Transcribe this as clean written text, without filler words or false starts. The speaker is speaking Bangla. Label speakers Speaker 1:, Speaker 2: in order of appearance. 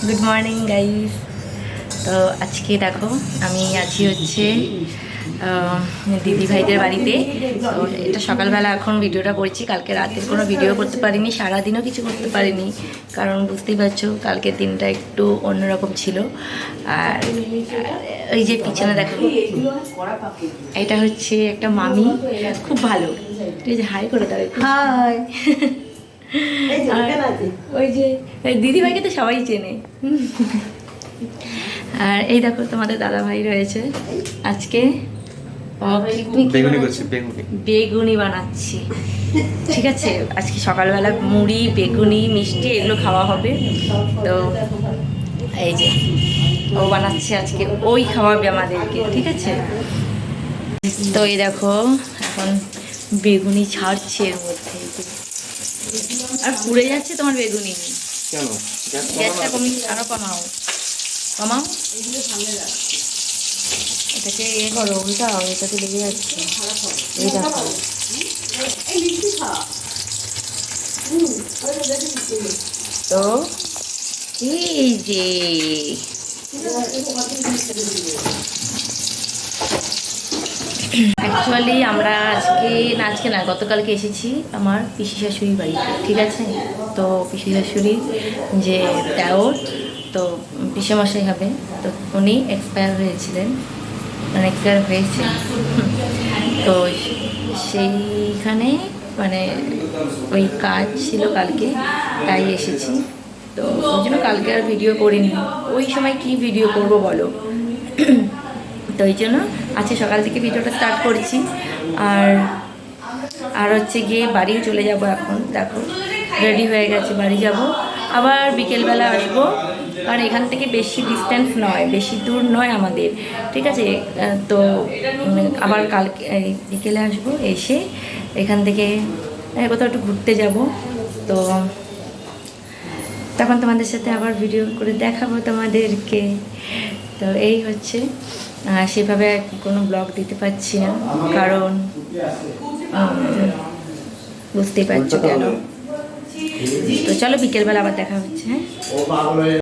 Speaker 1: Good morning guys. তো আজকে দেখো আমি আছি হচ্ছে দিদি ভাইদের বাড়িতে। তো এটা সকালবেলা এখন ভিডিওটা করছি, কালকে রাতের কোনো ভিডিও করতে পারিনি, সারাদিনও কিছু করতে পারিনি, কারণ বুঝতেই পারছো কালকের দিনটা একটু অন্যরকম ছিল। আর এই যে পিছনে দেখো, এটা হচ্ছে একটা মামি, খুব ভালো, ঠিক আছে, হাই করে দাও, হাই। ওই যে দিদি ভাইকে তো সবাই চেনে। আর এই দেখো তোমাদের দাদা ভাই রয়েছে। আজকে বেগুনি বানাচ্ছি, ঠিক আছে। আজকে সকালবেলা মুড়ি, বেগুনি, মিষ্টি এগুলো খাওয়া হবে। তো এই যে ও বানাচ্ছে আজকে, ওই খাওয়াবে আমাদেরকে, ঠিক আছে। তো এই দেখো এখন বেগুনি ছাড়ছে এর মধ্যে, আর পুড়ে যাচ্ছে তোমার বেগুনি। গ্যাসটা কমিয়ে আরো কমাও, কমাও, এটাকে ইয়ে করো, উল্টাও, এটাতে লেগে যাচ্ছে। এই দেখো, তো এই যে অ্যাকচুয়ালি আমরা আজকে না গতকালকে এসেছি আমার পিসি শাশুড়ির বাড়িতে, ঠিক আছে। তো পিসি শাশুড়ি যে দেওর, তো পিসেমশাই হবে, তো উনি এক্সপায়ার হয়েছিলেন, মানে এক্সপায়ার হয়েছে। তো সেইখানে মানে ওই কাজ ছিল কালকে, তাই এসেছি। তো ওই জন্য কালকে আর ভিডিও করিনি, ওই সময় কি ভিডিও করব বলো। তো ওই জন্য আজকে সকাল থেকে ভিডিওটা স্টার্ট করছি। আর হচ্ছে গিয়ে বাড়িও চলে যাব এখন, দেখো রেডি হয়ে গেছে, বাড়ি যাব, আবার বিকেলবেলা আসবো, কারণ এখান থেকে বেশি ডিস্টেন্স নয়, বেশি দূর নয় আমাদের, ঠিক আছে। তো আবার কালকে বিকেলে আসবো, এসে এখান থেকে কোথাও একটু ঘুরতে যাব। তো তখন তোমাদের সাথে আবার ভিডিও করে দেখাবো তোমাদেরকে। তো এই হচ্ছে, সেভাবে কোনো ব্লগ দিতে পারছি না, কারণ বুঝতেই পারছো কেন। তো চলো বিকেলবেলা আবার দেখা হচ্ছে, হ্যাঁ।